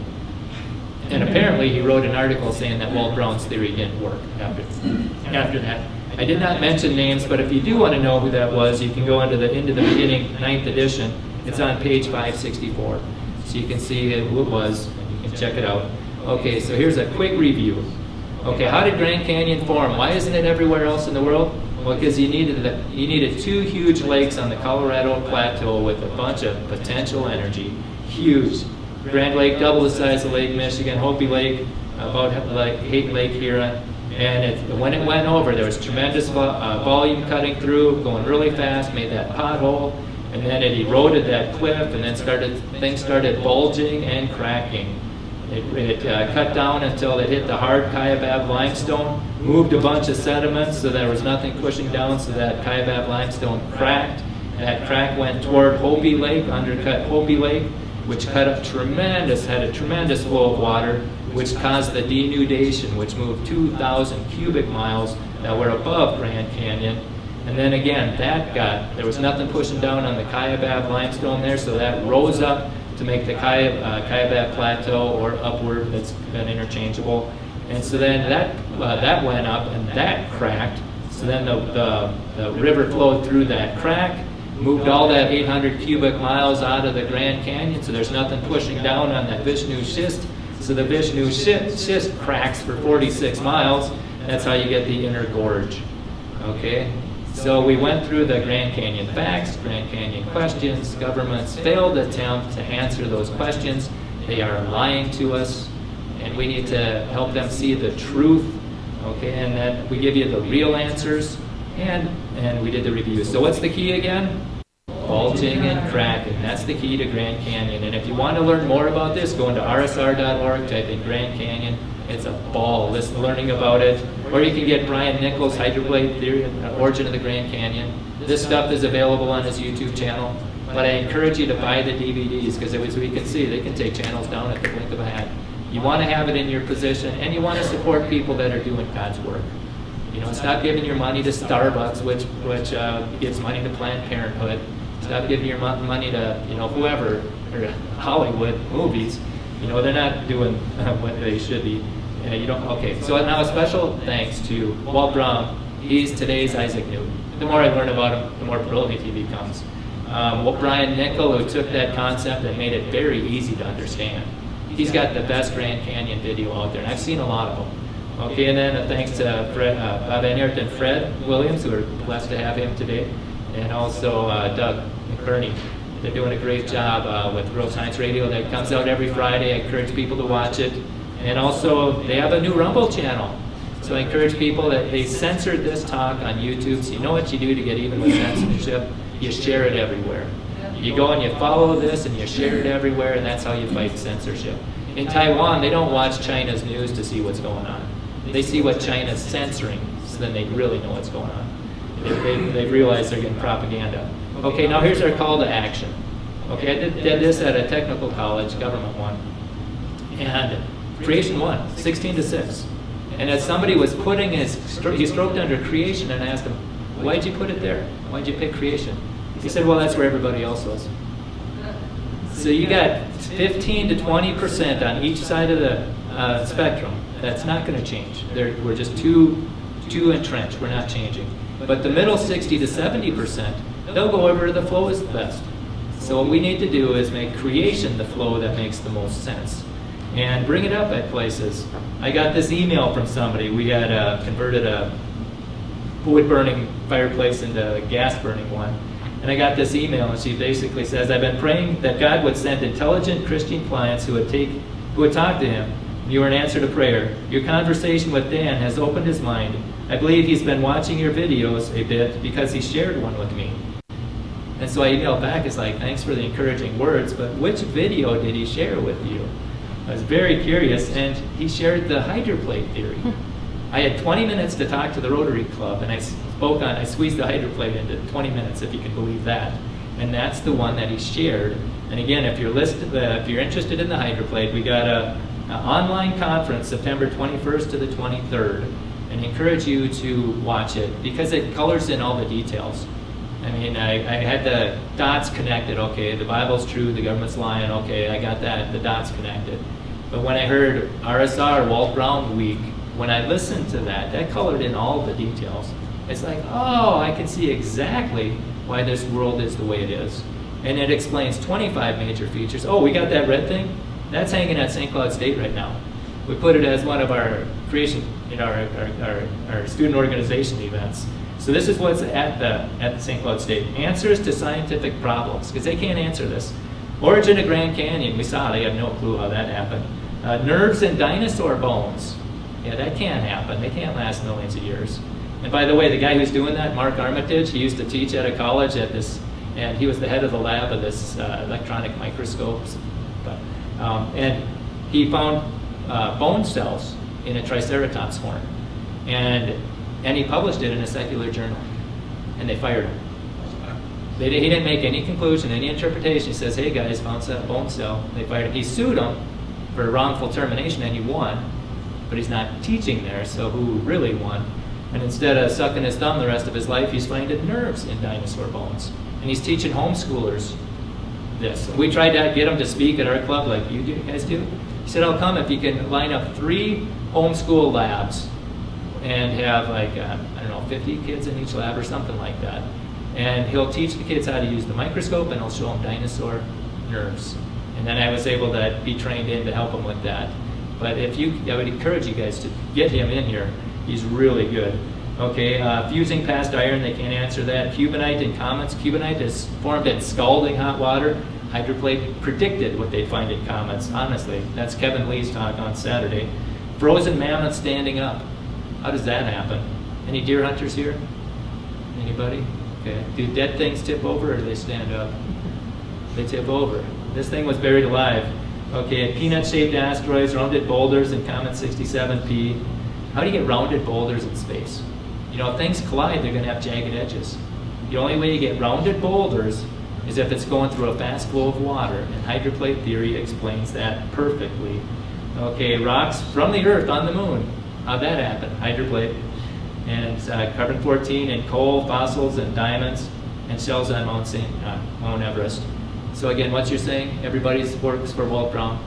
And apparently he wrote an article saying that Walt Brown's theory didn't work after that. I did not mention names, but if you do want to know who that was, you can go into the Beginning 9th edition. It's on page 564, so you can see who it was, and you can check it out. Okay, so here's a quick review. Okay, how did Grand Canyon form? Why isn't it everywhere else in the world? Well, because you needed 2 huge lakes on the Colorado Plateau with a bunch of potential energy. Huge. Grand Lake, double the size of Lake Michigan. Hopi Lake, about like Lake Huron. And when it went over, there was tremendous volume cutting through, going really fast, made that pothole, and then it eroded that cliff, and then things started bulging and cracking. It cut down until it hit the hard Kaibab limestone, moved a bunch of sediments so there was nothing pushing down, so that Kaibab limestone cracked. That crack went toward Hopi Lake, undercut Hopi Lake, which had a tremendous flow of water, which caused the denudation, which moved 2,000 cubic miles that were above Grand Canyon. And then again, there was nothing pushing down on the Kaibab limestone there, so that rose up to make the Kaibab Plateau, or upward, that's been interchangeable. And so then that went up and that cracked. So then the river flowed through that crack, moved all that 800 cubic miles out of the Grand Canyon, so there's nothing pushing down on that Vishnu schist. So the Vishnu schist cracks for 46 miles. That's how you get the Inner Gorge. Okay? So we went through the Grand Canyon facts, Grand Canyon questions. Governments failed attempt to answer those questions. They are lying to us, and we need to help them see the truth. Okay, and then we give you the real answers, and we did the review. So what's the key again? Bulging and cracking. That's the key to Grand Canyon. And if you want to learn more about this, go into rsr.org, type in Grand Canyon. It's a ball, learning about it. Or you can get Brian Nichols' Hydroplate Theory, Origin of the Grand Canyon. This stuff is available on his YouTube channel. But I encourage you to buy the DVDs, because as we can see, they can take channels down at the blink of a hat. You want to have it in your possession, and you want to support people that are doing God's work. You know, stop giving your money to Starbucks, which gives money to Planned Parenthood. Stop giving your money to, whoever, or Hollywood movies. They're not doing what they should be. Okay, so now a special thanks to Walt Brown. He's today's Isaac Newton. The more I learn about him, the more brilliant he becomes. Brian Nichol, who took that concept and made it very easy to understand. He's got the best Grand Canyon video out there, and I've seen a lot of them. Okay, and then thanks to Bob Enyart and Fred Williams, who are blessed to have him today, and also Doug McBurney. They're doing a great job with Real Science Radio that comes out every Friday. I encourage people to watch it. And also, they have a new Rumble channel. So I encourage people that they censored this talk on YouTube. So you know what you do to get even with censorship? You share it everywhere. You go and you follow this and you share it everywhere, and that's how you fight censorship. In Taiwan, they don't watch China's news to see what's going on. They see what China's censoring, so then they really know what's going on. They realize they're getting propaganda. Okay, now here's our call to action. Okay, I did this at a technical college, government one. And creation 1, 16 to 6. And as somebody was putting he stroked under creation, and I asked him, why'd you put it there? Why'd you pick creation? He said, well, that's where everybody else was. So you got 15 to 20% on each side of the spectrum. That's not going to change. We're just too entrenched. We're not changing. But the middle 60 to 70%, they'll go over the flow is the best. So what we need to do is make creation the flow that makes the most sense. And bring it up at places. I got this email from somebody. We had converted a wood-burning fireplace into a gas-burning one. And I got this email, and she basically says, I've been praying that God would send intelligent Christian clients who would talk to him. You are an answer to prayer. Your conversation with Dan has opened his mind. I believe he's been watching your videos a bit because he shared one with me. And so I emailed back, it's like, thanks for the encouraging words, but which video did he share with you? I was very curious, and he shared the hydroplate theory. I had 20 minutes to talk to the Rotary Club, and I squeezed the hydroplate into 20 minutes, if you can believe that. And that's the one that he shared. And again, if you're interested in the hydroplate, we got an online conference September 21st to the 23rd, and I encourage you to watch it because it colors in all the details. I mean, I had the dots connected. Okay, the Bible's true, the government's lying. Okay, I got that, the dots connected. But when I heard RSR, Walt Brown Week, when I listened to that, that colored in all the details. It's like, oh, I can see exactly why this world is the way it is. And it explains 25 major features. Oh, we got that red thing? That's hanging at St. Cloud State right now. We put it as one of our creation, our student organization events. So this is what's at the St. Cloud State. Answers to scientific problems, because they can't answer this. Origin of Grand Canyon, we saw, they have no clue how that happened. Nerves in dinosaur bones. Yeah, that can't happen. They can't last millions of years. And by the way, the guy who's doing that, Mark Armitage, he used to teach at a college at this, and he was the head of the lab of this electronic microscopes. And he found bone cells in a triceratops horn. And he published it in a secular journal. And they fired him. He didn't make any conclusion, any interpretation. He says, hey guys, found that bone cell. They fired him. He sued him for wrongful termination, and he won. But he's not teaching there, so who really won? And instead of sucking his thumb the rest of his life, he's finding nerves in dinosaur bones. And he's teaching homeschoolers this. We tried to get him to speak at our club like you guys do. He said, I'll come if you can line up 3 homeschool labs and have like, 50 kids in each lab or something like that. And he'll teach the kids how to use the microscope, and he'll show them dinosaur nerves. And then I was able to be trained in to help them with that. But I would encourage you guys to get him in here. He's really good. Okay, fusing past iron, they can't answer that. Cubanite in comets. Cubanite is formed in scalding hot water. Hydroplate predicted what they'd find in comets, honestly. That's Kevin Lee's talk on Saturday. Frozen mammoths standing up. How does that happen? Any deer hunters here? Anybody? Okay. Do dead things tip over, or do they stand up? They tip over. This thing was buried alive. Okay, peanut-shaped asteroids, rounded boulders in Comet 67P. How do you get rounded boulders in space? You know, if things collide, they're going to have jagged edges. The only way you get rounded boulders is if it's going through a fast flow of water, and hydroplate theory explains that perfectly. Okay, rocks from the Earth on the moon. How'd that happen? Hydroplate. And carbon-14 and coal, fossils, and diamonds, and shells on Mount Everest. So again, what you're saying, everybody works for Walt Brown.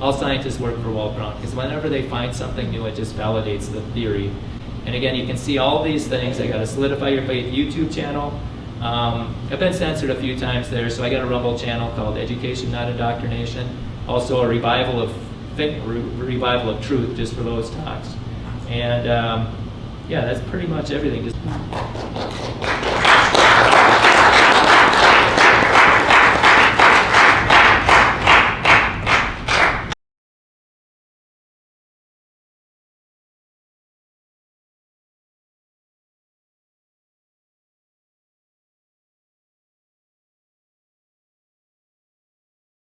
All scientists work for Walt Brown, because whenever they find something new, it just validates the theory. And again, you can see all these things. I got a Solidify Your Faith YouTube channel. I've been censored a few times there, so I got a Rumble channel called Education Not Indoctrination. Also a revival of truth, just for those talks. And yeah, that's pretty much everything.